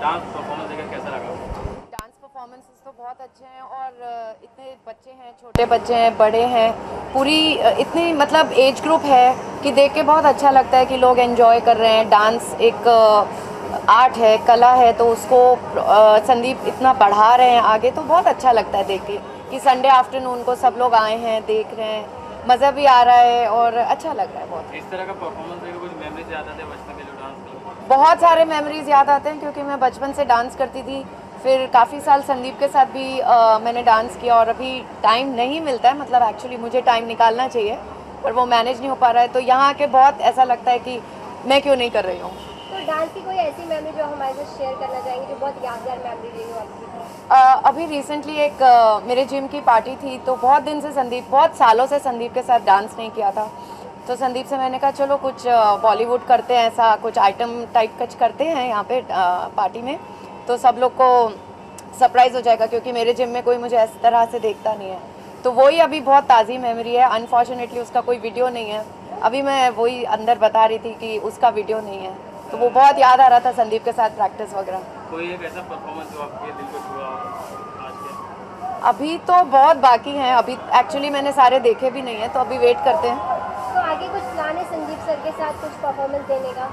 Dance performance देखकर कैसा लगा? डांस परफॉर्मेंसेस तो बहुत अच्छे हैं और इतने बच्चे हैं, छोटे बच्चे हैं, बड़े हैं, पूरी इतनी मतलब एज ग्रुप है कि देख के बहुत अच्छा लगता है कि लोग एंजॉय कर रहे हैं। डांस एक आर्ट है, कला है, तो उसको संदीप इतना बढ़ा रहे हैं आगे, तो बहुत अच्छा लगता है देख के कि संडे आफ्टरनून को सब लोग आए हैं, देख रहे हैं, मज़ा भी आ रहा है और अच्छा लग रहा है बहुत। इस तरह का परफॉर्मेंस देखकर कुछ मेमोरीज याद आते हैं बचपन के जो डांस के? बहुत सारे मेमोरीज याद आते हैं क्योंकि मैं बचपन से डांस करती थी। फिर काफ़ी साल संदीप के साथ भी मैंने डांस किया और अभी टाइम नहीं मिलता है, मतलब एक्चुअली मुझे टाइम निकालना चाहिए पर वो मैनेज नहीं हो पा रहा है, तो यहाँ आके बहुत ऐसा लगता है कि मैं क्यों नहीं कर रही हूँ। तो डांस की कोई ऐसी मेमोरी जो हमारे साथ शेयर करना चाहेंगे जो बहुत यादगार मेमोरी रही हो आपकी? अभी रिसेंटली एक मेरे जिम की पार्टी थी, तो बहुत दिन से संदीप, बहुत सालों से संदीप के साथ डांस नहीं किया था, तो संदीप से मैंने कहा चलो कुछ बॉलीवुड करते हैं, ऐसा कुछ आइटम टाइप कुछ करते हैं यहाँ पे पार्टी में, तो सब लोग को सरप्राइज़ हो जाएगा क्योंकि मेरे जिम में कोई मुझे इस तरह से देखता नहीं है। तो वही अभी बहुत ताज़ी मेमोरी है। अनफॉर्चुनेटली उसका कोई वीडियो नहीं है, अभी मैं वही अंदर बता रही थी कि उसका वीडियो नहीं है, तो वो बहुत याद आ रहा था संदीप के साथ प्रैक्टिस वगैरह। कोई एक ऐसा परफॉर्मेंस जो आपके दिल को छुआ हो आज के? अभी तो बहुत बाकी हैं, अभी एक्चुअली मैंने सारे देखे भी नहीं है, तो अभी वेट करते हैं। तो आगे कुछ प्लान है संदीप सर के साथ कुछ परफॉर्मेंस देने का?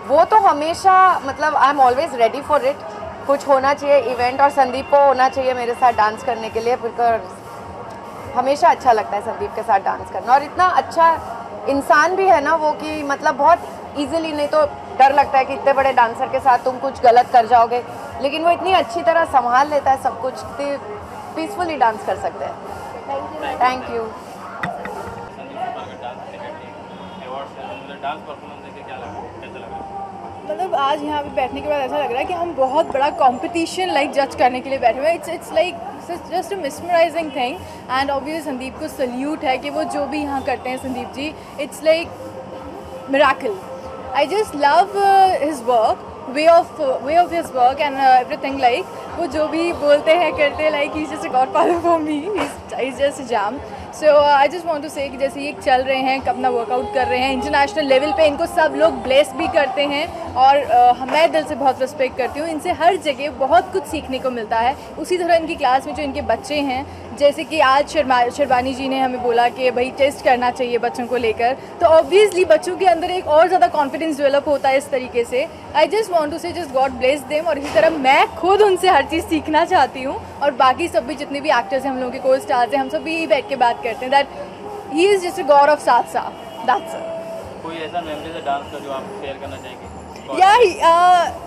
वो तो हमेशा, मतलब I am always ready for it, कुछ होना चाहिए इवेंट और संदीप को होना चाहिए मेरे साथ डांस करने के लिए, बिकॉज हमेशा अच्छा लगता है संदीप के साथ डांस करना, और इतना अच्छा इंसान भी है ना वो कि मतलब बहुत इजीली, नहीं तो डर लगता है कि इतने बड़े डांसर के साथ तुम कुछ गलत कर जाओगे, लेकिन वो इतनी अच्छी तरह संभाल लेता है सब कुछ, पीसफुली डांस कर सकते हैं। Thank you. डांस परफॉर्मेंस देखकर क्या लगा, कैसा लगा? मतलब आज यहाँ पे बैठने के बाद ऐसा लग रहा है कि हम बहुत बड़ा कंपटीशन लाइक जज करने के लिए बैठे हुए हैं। It's like just a mesmerising thing and obviously Sandeep को सल्यूट है कि वो जो भी यहाँ करते हैं Sandeep ji, it's like miracle. I just love his work, way of his work and everything, like वो जो भी बोलते हैं करते हैं, like he is just a godfather for me, he is just a gem. So I just want to say कि जैसे ये चल रहे हैं, अपना वर्कआउट कर रहे हैं इंटरनेशनल लेवल पे, इनको सब लोग ब्लेस भी करते हैं और मैं दिल से बहुत रिस्पेक्ट करती हूँ इनसे। हर जगह बहुत कुछ सीखने को मिलता है। उसी तरह इनकी क्लास में जो इनके बच्चे हैं, जैसे कि आज शर्बानी जी ने हमें बोला कि भाई टेस्ट करना चाहिए बच्चों को लेकर, तो ऑब्वियसली बच्चों के अंदर एक और ज़्यादा कॉन्फिडेंस डेवलप होता है इस तरीके से। आई जस्ट वांट टू से जस्ट गॉड ब्लेस देम, और इसी तरह मैं खुद उनसे हर चीज़ सीखना चाहती हूँ, और बाकी सब भी जितने भी एक्टर्स हैं, हम लोगों के को स्टार्स हैं, हम सब भी बैठ के बात करते हैं that he is just a God of साथ साथ, दैट्स इट। कोई ऐसा मेमोरी से डांस का जो आप शेयर करना चाहेंगे? Yeah,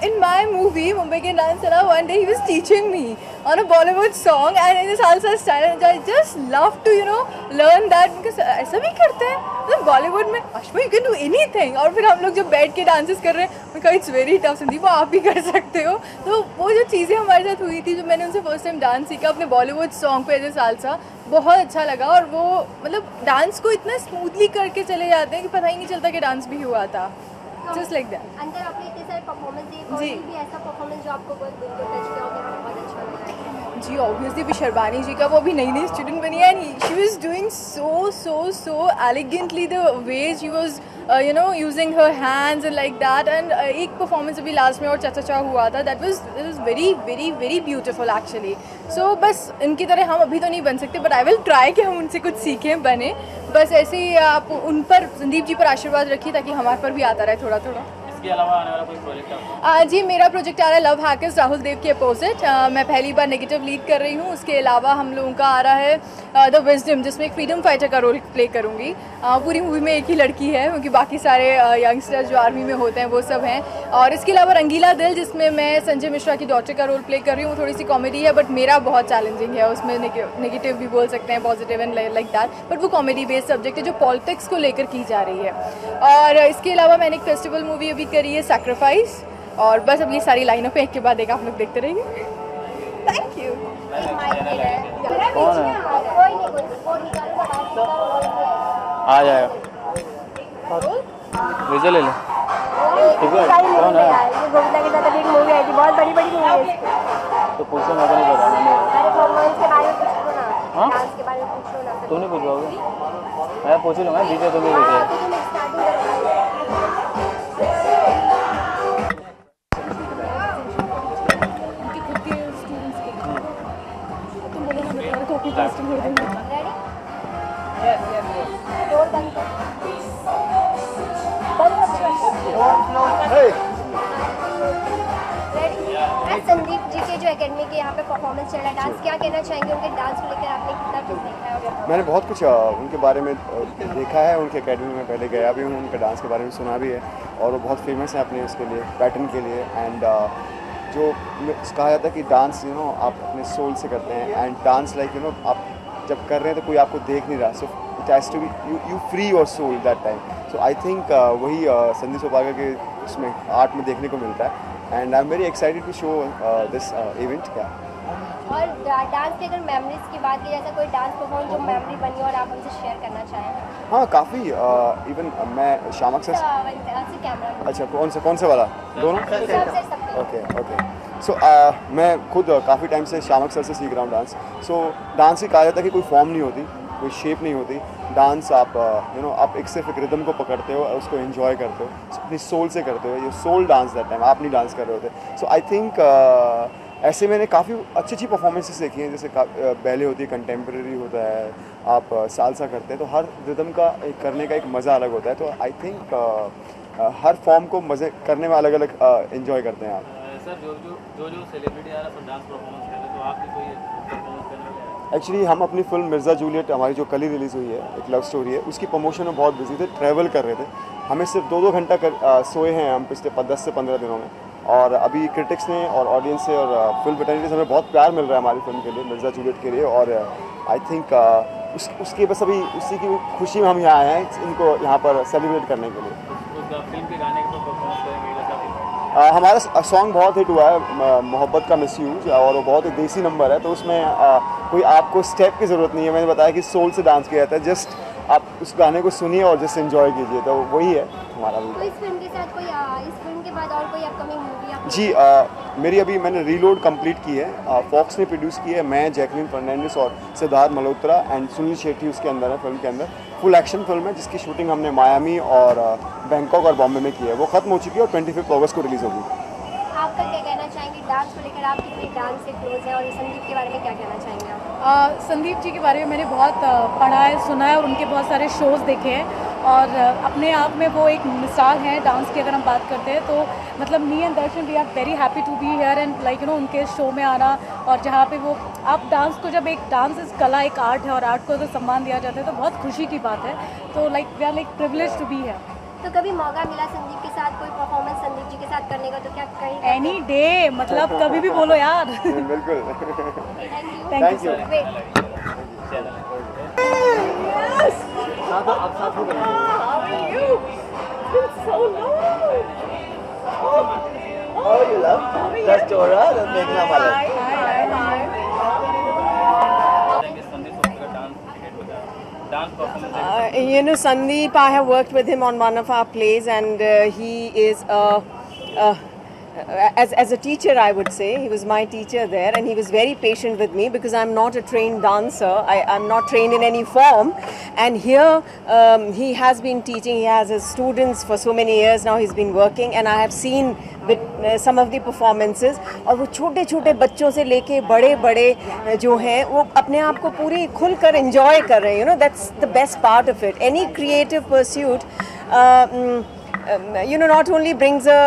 in my movie, Mumbai Ke Dansera, one day he was teaching me on a Bollywood song and in a salsa style, and I just love to, learn that because ऐसा भी करते हैं मतलब बॉलीवुड में, Asma you can do anything। और फिर हम लोग जब बैठ के डांसेस कर रहे हैं, मैं कहा इट्स वेरी टफ संदीप, वो आप भी कर सकते हो। तो वो जो चीज़ें हमारे साथ हुई थी, जो मैंने उनसे फर्स्ट टाइम डांस सीखा अपने बॉलीवुड सॉन्ग पे एज ए सालसा, बहुत अच्छा लगा। और वो मतलब डांस को इतना स्मूथली करके चले जाते हैं कि पता ही नहीं चलता कि डांस भी हुआ था, जस्ट लाइक दैट। अंदर आपने इतने सारे परफॉर्मेंस दिए, कोई जी। भी ऐसा परफॉर्मेंस जो आपको बहुत दिल को टच किया हो, कि हाँ बहुत अच्छा लगा है? जी ऑब्वियसली भी शर्बानी जी का, वो अभी नई नई स्टूडेंट बनी है and she was doing so elegantly the way she was using her hands and like that. And एक परफॉर्मेंस अभी लास्ट में और चाचा हुआ था, that was very very very beautiful actually. So बस इनकी तरह हम अभी तो नहीं बन सकते, बट आई विल ट्राई कि हम उनसे कुछ सीखें, बने। बस ऐसे ही आप उन पर, संदीप जी पर आशीर्वाद रखिए ताकि हमारे पर भी आता रहे थोड़ा थोड़ा। इसके अलावा आने वाला कोई प्रोजेक्ट है? जी मेरा प्रोजेक्ट आ रहा है लव हैकर्स, राहुल देव के अपोजिट। मैं पहली बार नेगेटिव लीड कर रही हूँ। उसके अलावा हम लोगों का आ रहा है द विजडम, जिसमें एक फ्रीडम फाइटर का रोल प्ले करूँगी। पूरी मूवी में एक ही लड़की है क्योंकि बाकी सारे यंगस्टर्स जो आर्मी में होते हैं वो सब हैं। और इसके अलावा रंगीला दिल, जिसमें मैं संजय मिश्रा की डॉटर का रोल प्ले कर रही हूँ। थोड़ी सी कॉमेडी है बट मेरा बहुत चैलेंजिंग है, उसमें नेगेटिव भी बोल सकते हैं, positive and like that, but वो कॉमेडी बेस्ड सब्जेक्ट है जो पॉलिटिक्स को लेकर की जा रही है। और इसके अलावा मैंने एक फेस्टिवल मूवी अभी करी है सैक्रिफाइस, और बस अब ये सारी लाइनों पे एक के बाद एक आप लोग देखते रहिए। Thank you. कौन है? कोई नहीं, कोई निकालो, आ जाएगा, विजय ले ले। ठीक है, कौन है? ये गोविंदा के साथ अभी एक मूवी आई थी, बहुत बड़ी मूवी है इसकी। तो पूछो, मेरे को नहीं पता। अरे परफॉर्मेंस के बारे में पूछ लो ना, हाँ? डांस के बारे में पूछ लो ना। तुम नहीं पूछ पाओगे, मैं पूछ ही लूँगा। जीते तुम ही हाँ, पूछे। तो तुम स्टार्टिंग करो। पे परफॉर्मेंस चल रहा है डांस, क्या कहना चाहेंगे उनके डांस को लेकर? आपने कितना कुछ देखा है? और मैंने बहुत कुछ उनके बारे में देखा है, उनके एकेडमी में पहले गया भी हूँ, उनके डांस के बारे में सुना भी है और वो बहुत फेमस है अपने उसके लिए, पैटर्न के लिए। एंड जो कहा जाता है कि डांस आप अपने सोल से करते हैं, एंड डांस लाइक आप जब कर रहे हैं तो कोई आपको देख नहीं रहा, so it has to be you free your soul that time. So I think वही संदीप सोपागा के उसमें आर्ट में देखने को मिलता है, and I am very excited to show this event. क्या और डांस की अगर मेमोरीज की बात की, जैसा कोई डांस परफॉर्मेंस जो मेमोरी बनी और आप हमसे शेयर करना चाहें? हाँ, काफ़ी इवन मैं शाम अक्सर कैमरा अच्छा कौन से वाला दोनों? ओके सो मैं खुद काफ़ी टाइम से श्यामक सर से सीख रहा हूँ डांस। सो डांस ही कहा जाता है कि कोई फॉर्म नहीं होती, कोई शेप नहीं होती। डांस आप आप एक सिर्फ एक रिदम को पकड़ते हो, उसको एंजॉय करते हो, अपनी सोल से करते हो। ये सोल डांस दैट टाइम आप नहीं डांस कर रहे होते। सो आई थिंक ऐसे मैंने काफ़ी अच्छी परफॉर्मेंसेस देखी हैं, जैसे बैले होती है, कंटेम्प्रेरी होता है, आप सालसा करते हैं, तो हर रिदम का करने का एक मज़ा अलग होता है। तो आई थिंक हर फॉर्म को मज़े करने में अलग अलग एंजॉय करते हैं आप। सर जो सेलिब्रिटी आ रहा है डांस परफॉर्मेंस कर रहे हैं, तो आप भी कोई परफॉर्मेंस करने वाले हैं? एक्चुअली हम अपनी फिल्म मिर्ज़ा जूलियट, हमारी जो कल ही रिलीज़ हुई है, एक लव स्टोरी है, उसकी प्रमोशन में बहुत बिजी थे, ट्रैवल कर रहे थे। हमें सिर्फ 2-2 घंटा सोए हैं हम पिछले 10 से 15 दिनों में, और अभी क्रिटिक्स ने और ऑडियंस से और फिल्म फ्रेटर्निटी से हमें बहुत प्यार मिल रहा है हमारी फिल्म के लिए, मिर्ज़ा जूलियट के लिए। और आई थिंक उसकी बस अभी उसी की खुशी में हम यहाँ आए हैं, इनको यहाँ पर सेलिब्रेट करने के लिए। उस फिल्म के गाने को परफॉर्मेंस करेंगे? हमारा सॉन्ग बहुत हिट हुआ है, मोहब्बत का मिसयूज, और वो बहुत ही देसी नंबर है, तो उसमें कोई आपको स्टेप की ज़रूरत नहीं है। मैंने बताया कि सोल से डांस किया जाता है, जस्ट आप उस गाने को सुनिए और जस्ट एंजॉय कीजिए, तो वही है हमारा भी। तो इस फिल्म के साथ कोई इस फिल्म के बाद और कोई अपकमिंग मूवी आप? जी मेरी अभी मैंने रीलोड कंप्लीट की है, फॉक्स ने प्रोड्यूस की है, मैं, जैकलीन फर्नांडिस और सिद्धार्थ मल्होत्रा एंड सुनील शेट्टी उसके अंदर है। फिल्म के अंदर फुल एक्शन फिल्म है, जिसकी शूटिंग हमने मायामी और बैंकॉक और बॉम्बे में की है। वो खत्म हो चुकी है और 25 अगस्त को रिलीज़ होगी। आपका क्या कहना चाहेंगे डांस को लेकर? आप कितने डांस से क्लोज हैं, और संदीप के बारे में क्या कहना चाहेंगे आप? संदीप जी के बारे में मैंने बहुत पढ़ा है, सुना है, और उनके बहुत सारे शोज़ देखे हैं, और अपने आप में वो एक मिसाल हैं डांस की। अगर हम बात करते हैं तो मतलब me and Darshan we are very happy to be here and like उनके शो में आना, और जहाँ पे वो आप डांस को, जब एक डांस इस कला, एक आर्ट है, और आर्ट को अगर सम्मान दिया जाता है तो बहुत खुशी की बात है। तो like we are like privilege to be here. तो कभी मौका मिला संदीप के साथ कोई परफॉर्मेंस संदीप जी के साथ करने का, तो क्या कहीं? एनी डे, मतलब कभी भी बोलो यार। बिल्कुल। Thank you sir. Sandeep, I have worked with him on one of our plays, and he is as a teacher, I would say, he was my teacher there, and he was very patient with me because I'm not a trained dancer. I'm not trained in any form, and here he has been teaching. He has his students for so many years now. He's been working, and I have seen with some of the performances, और वो छोटे छोटे बच्चों से लेके बड़े बड़े जो हैं वो अपने आप को पूरी खुलकर enjoy कर रहे हैं. That's the best part of it. Any creative pursuit not only brings a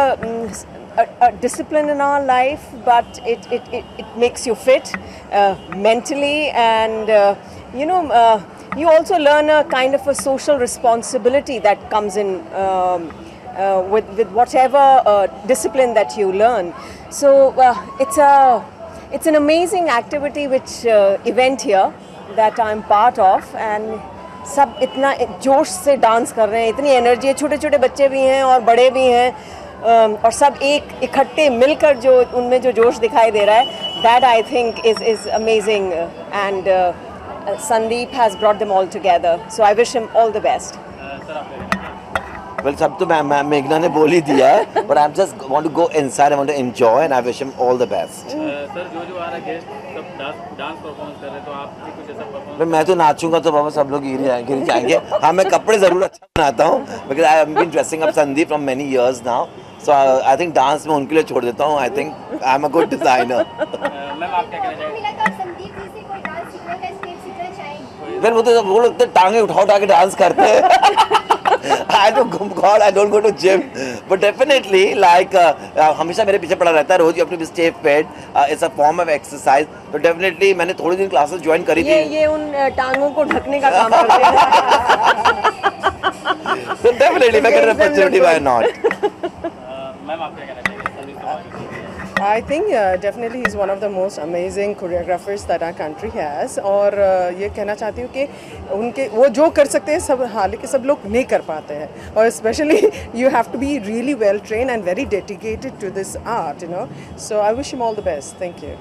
discipline in our life, but it makes you fit mentally, and you also learn a kind of a social responsibility that comes in with whatever discipline that you learn. So it's an amazing activity, which event here that I'm part of, and सब इतना जोश से dance कर रहे हैं, इतनी energy है, छोटे छोटे बच्चे भी हैं और बड़े भी हैं, और सब एक इकट्ठे मिलकर जो उनमें जो जोश दिखाई दे रहा है, that I think is amazing, and Sandeep has brought them all together, so I wish him all the best. Well, सब तो मेघना ने बोल ही दिया है, but I just want to go inside, I want to enjoy, and I wish him all the best. Sir जो आ रहा है गेस्ट सब डांस परफॉर्मेंस कर रहे हैं, तो आप भी कुछ ऐसा परफॉर्मेंस? मैं तो नाचूंगा तो बाबा सब लोग गिर जाएंगे. हाँ, मैं कपड़े ज़रूर अच्छा बनाता हूँ, because I have been dressing up Sandeep from many years now, so I think dance में उनके लिए छोड़ देता हूँ. I think I'm a good designer. Ma'am आप क्या कहना चाहेंगे? मिला तो संदीप जी से कोई डांस सीखने का, स्टेप सीखना चाहेंगे? फिर वो लोग टांगे उठा के डांस करते हैं. I do God, I don't go to gym, but definitely like हमेशा मेरे पीछे पड़ा रहता है रोज. You have to be stay fit. It's a form of exercise. तो definitely मैंने थोड़ी दिन classes join करी थी. ये उन टांगों को ढकने का काम करते हैं. So definitely मैं get an opportunity, why not? Ma'am आप क्या कहना चाहिए संदीप के बारे में? I think definitely he's one of the most amazing choreographers that our country has. और ये कहना चाहती हूँ कि उनके वो जो कर सकते हैं सब हालांकि सब लोग नहीं कर पाते हैं और especially you have to be really well trained and very dedicated to this art, you know. So I wish him all the best. Thank you.